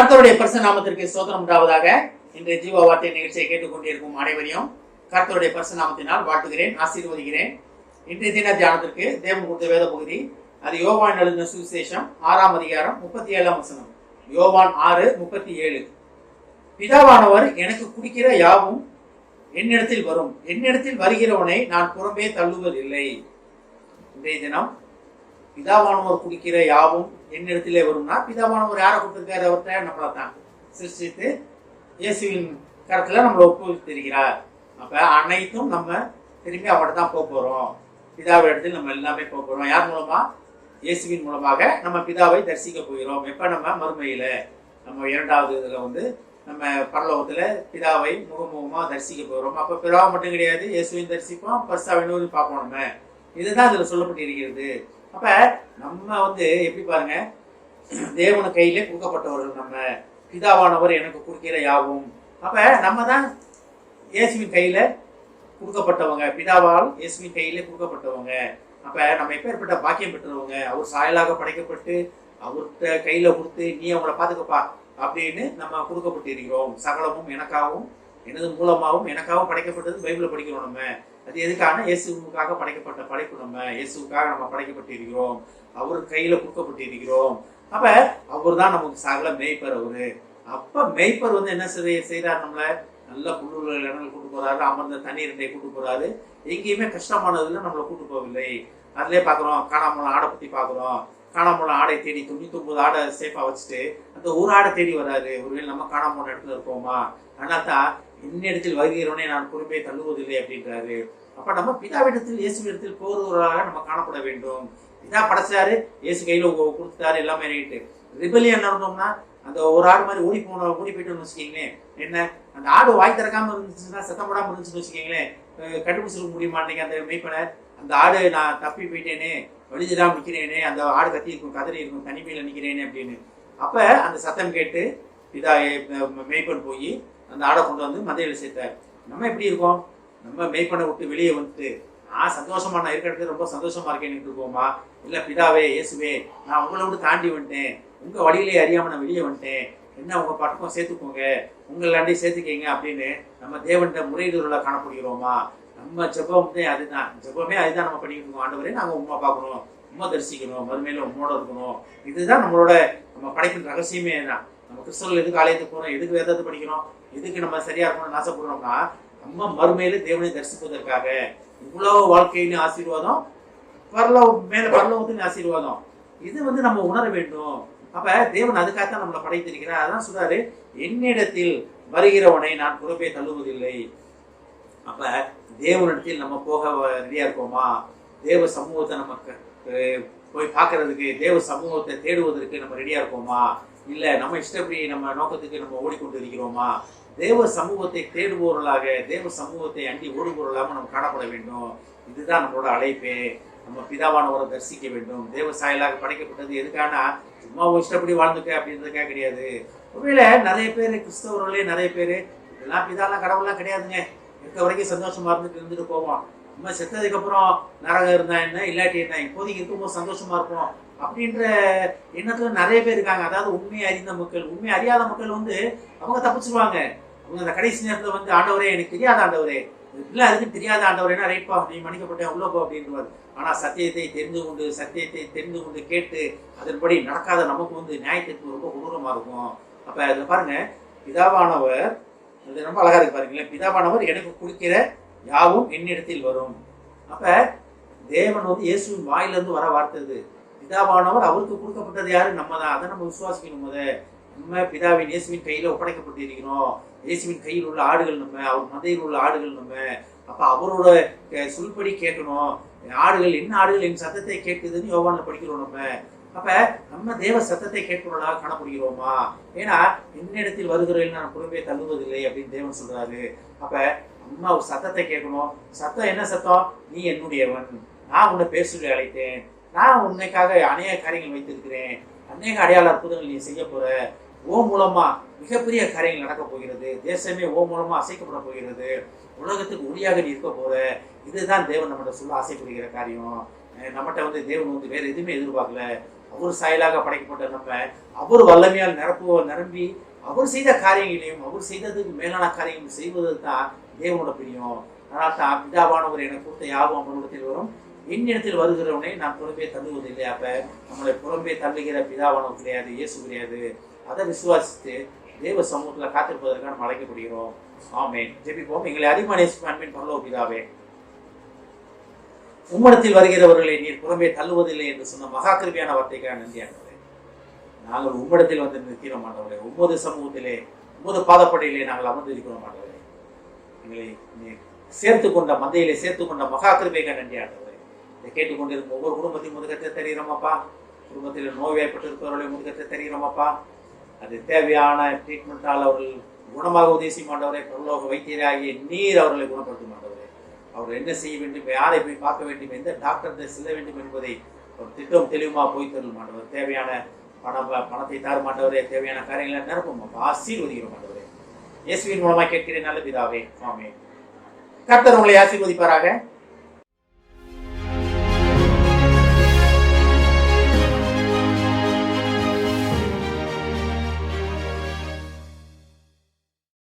கர்த்தருடைய பரிசுத்த நாமத்திற்கு ஸ்தோத்திரம் உண்டாவதாக. இன்றைய ஜீவ வார்த்தை நிகழ்ச்சியை கேட்டுக்கொண்டிருக்கும் அனைவரையும் கர்த்தருடைய பரிசுத்த நாமத்தினால் வாழ்த்துகிறேன், ஆசீர்வதிக்கிறேன். இன்றைய தின தியானத்திற்கு தேவன் கொடுத்த வேத பகுதி அது யோவான் எழுதின சுவிசேஷம் 6ஆம் அதிகாரம் 37ஆம் வசனம். யோவான் 6:37. பிதாவானவர் எனக்கு குடிக்கிற யாவும் என்னிடத்தில் வரும், என்னிடத்தில் வருகிறவனை நான் புறம்பே தள்ளுவதில்லை. இன்றைய தினம் பிதாவானவர் குடிக்கிற யாவும் என்னிடத்திலே வரும்னா, பிதாவானவர் யாரை கொடுத்திருக்காரு? அவர்கிட்ட நம்மளை தான் சிருஷ்டித்து இயேசுவின் கருத்துல நம்மளை ஒப்புவித்திருக்கிறார். அப்ப அனைத்தும் நம்ம திரும்பி அவர்கிட்ட தான் போக போறோம். பிதாவை இடத்தில் நம்ம எல்லாமே போக போறோம். யார் மூலமா? இயேசுவின் மூலமாக நம்ம பிதாவை தரிசிக்க போகிறோம். எப்ப? நம்ம மறுமையில, நம்ம இரண்டாவது இதுல நம்ம பரலோகத்துல பிதாவை முகமுகமா தரிசிக்க போகிறோம். அப்ப பிதாவை மட்டும் கிடையாது, இயேசுவையும் தரிசிப்போம், பரிசுத்தாவியும் பார்ப்போம். நம்ம இதுதான் இதுல சொல்லப்பட்டு இருக்கிறது. அப்ப நம்ம எப்படி பாருங்க, தேவன கையிலே கொடுக்கப்பட்டவர்கள் நம்ம. பிதாவானவர் எனக்கு கொடுக்கிற யாவும். அப்ப நம்ம தான் இயேசுவின் கையில கொடுக்கப்பட்டவங்க, பிதாவால் இயேசுவின் கையிலே கொடுக்கப்பட்டவங்க. அப்ப நம்ம எப்பேற்பட்ட பாக்கியம் பெற்றவங்க. அவர் சாயலாக படைக்கப்பட்டு அவர்கிட்ட கையில கொடுத்து நீ அவங்கள பாத்துக்கப்பா அப்படின்னு நம்ம கொடுக்கப்பட்டு இருக்கிறோம். சகலமும் எனக்காகவும் எனது மூலமாகவும் எனக்காகவும் படைக்கப்பட்டது பைபிளை படிக்கிறோம். நம்ம அது எதுக்கான? இயேசுக்காக படைக்கப்பட்ட படைப்பு. நம்ம இயேசுக்காக நம்ம படைக்கப்பட்டு இருக்கிறோம், அவர் கையில கொடுக்கப்பட்டு இருக்கிறோம். அப்ப அவர் தான் நமக்கு சகல மேய்ப்பர். அவரு அப்ப மேய்ப்பர் என்ன செய்யறாரு? நம்மள நல்ல புல்லுள்ள இடங்கள் கூட்டு போறாரு, அமர்ந்த தண்ணீர் கூட்டு போறாரு. எங்கேயுமே கஷ்டமானதுல நம்மளை கூட்டு போகவில்லை. அதுலயே பாக்குறோம், காணாமல் ஆடை பத்தி பாக்குறோம். காணாமல் ஆடை தேடி 99 ஆடை சேஃபா வச்சுட்டு அந்த ஒரு ஆடை தேடி வராரு. ஒருவேளை நம்ம காணாமல் இடத்துல இருப்போமா? அதனால தான் என்னிடத்தில் வருகிறவனே நான் பொறுப்பை தள்ளுவதில்லை அப்படின்றாரு. அப்ப நம்ம பிதாவிடத்தில் இயேசுவிடத்தில் போறவர்களாக நம்ம காணப்பட வேண்டும். பிதா படைச்சாரு, இயேசு கையில கொடுத்துட்டாரு, எல்லாமே ரைட்டு. ரிபலியன் நடந்தோம்னா அந்த ஒரு ஆடு மாதிரி ஓடி போயிட்டோம்னு வச்சுக்கீங்களேன். என்ன, அந்த ஆடு வாய் திறக்காம இருந்துச்சுன்னா, சத்தம் போடாம இருந்துச்சுன்னு வச்சுக்கீங்களேன், கண்டுபிடிச்சிருக்க முடிய மாட்டேங்க அந்த மெய்ப்பனை. அந்த ஆடு நான் தப்பி போயிட்டேனே, வலிஞ்சுதான் நிற்கிறேனே, அந்த ஆடு கத்தி இருக்கும், கதறி இருக்கும், தனிமையில நிற்கிறேனே அப்படின்னு. அப்ப அந்த சத்தம் கேட்டு பிதா மெய்ப்பன் போய் அந்த ஆடை கொண்டு மந்தையில சேர்த்தார். நம்ம எப்படி இருக்கோம்? நம்ம மெய்ப்பனை விட்டு வெளியே நான் சந்தோஷமா, நான் இருக்கிறது ரொம்ப சந்தோஷமா இருக்கேன்னு இருக்கோமா? இல்ல பிதாவே, இயேசுவே, நான் உங்களை விட்டு தாண்டி வந்துட்டேன், உங்க வழியிலே அறியாம நான் வெளியே வந்துட்டேன், என்ன உங்க பட்டக்கம் சேர்த்துக்கோங்க, உங்களாண்டி சேர்த்துக்கீங்க அப்படின்னு நம்ம தேவன்கிட்ட முறையீடுகளை காணப்படுகிறோமா? நம்ம ஜெபமே அதுதான், நம்ம பண்ணிட்டு இருக்கோம். ஆண்டவரே, நாங்க உண்மை பார்க்கணும், உண்மை தரிசிக்கணும், மறுமையில உண்மையோட இருக்கணும். இதுதான் நம்ம படைக்கிற ரகசியமே தான். நம்ம கிறிஸ்தவர்கள் எதுக்கு ஆலயத்துக்கு போறோம், எதுக்கு வேதத்தை படிக்கணும், எதுக்கு நம்ம சரியா இருக்கணும்னு ஆசைப்படுறோம்னா, நம்ம மறுமையில தேவனை தரிசிப்பதற்காக. இவ்வளவு வாழ்க்கையிலும் ஆசீர்வாதம், பரலோகத்தின் ஆசீர்வாதம். இது நம்ம உணர வேண்டும். அப்ப தேவன் அதுக்காகத்தான் நம்மளை படைத்திருக்கிறார். அதான் சொல்றாரு, என்னிடத்தில் வருகிறவனை நான் புறப்பே தள்ளுவதில்லை. அப்ப தேவனிடத்தில் நம்ம போக ரெடியா இருக்கோமா? தேவ சமூகத்தை நமக்கு போய் பார்க்கறதுக்கு, தேவ சமூகத்தை தேடுவதற்கு நம்ம ரெடியா இருக்கோமா? இல்ல நம்ம இஷ்டப்படி நம்ம நோக்கத்துக்கு நம்ம ஓடிக்கொண்டு இருக்கிறோமா? தேவ சமூகத்தை தேடுபவர்களாக, தேவ சமூகத்தை அண்டி ஓடுபவர்களாக நம்ம காணப்பட வேண்டும். இதுதான் நம்மளோட அழைப்பே. நம்ம பிதாவானவரை தரிசிக்க வேண்டும். தேவ சாயலாக படைக்கப்பட்டது எதுக்கான? சும்மா இஷ்டப்படி வாழ்ந்துக்க அப்படின்றதுக்காக கிடையாது. ஒருவேளை நிறைய பேர் கிறிஸ்தவர்களே, நிறைய பேர் இதெல்லாம் பிதாலாம் கடவுள்லாம் கிடையாதுங்க, இருக்க வரைக்கும் சந்தோஷமா இருந்துட்டு போவோம், நம்ம செத்ததுக்கு அப்புறம் நரகம் இருந்தா என்ன, இல்லாட்டி என்ன, இப்போதைக்கு இருக்கும்போது சந்தோஷமா இருப்போம் அப்படின்ற எண்ணத்துல நிறைய பேர் இருக்காங்க. அதாவது உண்மையை அறிந்த மக்கள். உண்மை அறியாத மக்கள் அவங்க தப்பிச்சுருவாங்க. அவங்க அந்த கடைசி நேரத்துல ஆண்டவரே, எனக்கு தெரியாத ஆண்டவரே, இல்ல அதுக்கு தெரியாத ஆண்டவரேனா, ரைட்பா, நீ மன்னிக்கப்பட்டேன், உள்ள போ அப்படின்றாரு. ஆனா சத்தியத்தை தெரிந்து கொண்டு கேட்டு அதன்படி நடக்காத நமக்கு நியாயத்திற்கு ரொம்ப கொடூரமா இருக்கும். அப்ப அதுல பாருங்க, பிதாவானவர் ரொம்ப அழகா இருக்கு பாருங்களேன். பிதாவானவர் எனக்கு குடிக்கிற யாவும் என்னிடத்தில் வரும். அப்ப தேவன் இயேசுவின் வாயிலிருந்து வர வார்த்தது. பிதாவானவர் அவருக்கு கொடுக்கப்பட்டது யாரு? நம்ம தான். அதை நம்ம விசுவாசிக்கணும். நம்ம பிதாவின் இயேசுவின் கையில ஒப்படைக்கப்பட்டு இருக்கிறோம். இயேசுவின் கையில் உள்ள ஆடுகள் நம்ம, அவர் மந்தையில் உள்ள ஆடுகள் நம்ம. அப்ப அவரோட சொல்படி கேட்கணும். ஆடுகள் என்ன, ஆடுகள் என் சத்தத்தை கேட்குதுன்னு யோவான்ல படிக்கிறோம் நம்ம. அப்ப நம்ம தேவ சத்தத்தை கேட்கிறவர்களாக காணப்படுகிறோமா? ஏன்னா என்னிடத்தில் வருகிறவர்கள் நான் புறம்பே தள்ளுவதில்லை அப்படின்னு தேவன் சொல்றாரு. அப்ப நம்ம ஒரு சத்தத்தை கேட்கணும். சத்தம் என்ன சத்தம்? நீ என்னுடையவன், நான் உன்னை பேர் சொல்லி அழைத்தேன், நான் உன்னைக்காக அநேக காரியங்கள் வைத்திருக்கிறேன், அநேக அடையாள அற்புதங்கள் நீ செய்ய போற, ஓ மூலமா மிகப்பெரிய காரியங்கள் நடக்க போகிறது, தேசமே ஓ மூலமா அசைக்கப்பட போகிறது, உலகத்துக்கு ஒளியாக நீ இருக்க போற. இதுதான் தேவன் நம்மகிட்ட சொல்ல ஆசைப்படுகிற காரியம். நம்மகிட்ட தேவன் வேற எதுவுமே எதிர்பார்க்கல. அவர் சாயலாக படைக்கப்பட்ட நம்ம அவர் வல்லமையால் நிரம்பி அவர் செய்த காரியங்களையும் அவர் செய்ததுக்கு மேலான காரியங்கள் செய்வது தான் தேவனோட பிரியம். அதனால் தான் பிதாவானவர் எனக்கு கொடுத்த யாவும் அவனிடத்தில் வரும், என்னிடத்தில் வருகிறவனை நான் புறம்பே தள்ளுவதில்லை. அப்ப நம்மளை புறம்பே தள்ளுகிற பிதாவானவர் கிடையாது, இயேசு கிடையாது. அதை விசுவாசித்து தேவ சமூகத்துல காத்திருப்பதற்காக நம்ம அழைக்கப்படுகிறோம். ஆமென். ஜெபிப்போம். எங்களை அதிகமான அன்பின் பரலோக பிதாவே, உம்மிடத்தில் வருகிறவர்களை நீர் புறம்பே தள்ளுவதில்லை என்று சொன்ன மகா கிருபையான வார்த்தைக்காக நன்றி ஆண்டவரே. நாங்கள் உம்மிடத்தில் வந்து நிற்கிறோம் ஆண்டவரே. உமது சமூகத்திலே உமது பாதப்படையிலே நாங்கள் அமர்ந்திருக்கிறோம் ஆண்டவரே. எங்களை நீர் சேர்த்து கொண்ட மந்தையிலே சேர்த்து கொண்ட மகா கிருபைக்காக நன்றி ஆண்டவரே. இதை கேட்டுக்கொண்டிருக்கும் ஒவ்வொரு குடும்பத்தையும் முதுகத்தை தெரிகிறோமப்பா. குடும்பத்தில் நோய்வாய்ப்பட்டு இருக்கிறவர்களை முதுகத்தை தெரிகிறோமப்பா. அது தேவையான ட்ரீட்மெண்டால் அவர்கள் குணமாக உதவி செய்ய மாட்டவரே. பரலோக வைத்தியராகிய நீர் அவர்களை குணப்படுத்த மாட்டவரே. அவர்கள் என்ன செய்ய வேண்டும், யாரை போய் பார்க்க வேண்டும், எந்த டாக்டர் செல்ல வேண்டும் என்பதை ஒரு திட்டம் தெளிவாக போய் தர மாட்டவர். தேவையான பணத்தை தர மாட்டவரே. தேவையான காரியங்களை நிரப்பும் ஆசீர்வதிக்கிற மாட்டவரே. இயேசுவின் மூலமாக கேட்கிறேன் நல்ல பிதாவே. ஆமென். கர்த்தர் உங்களை ஆசீர்வதிப்பாராக.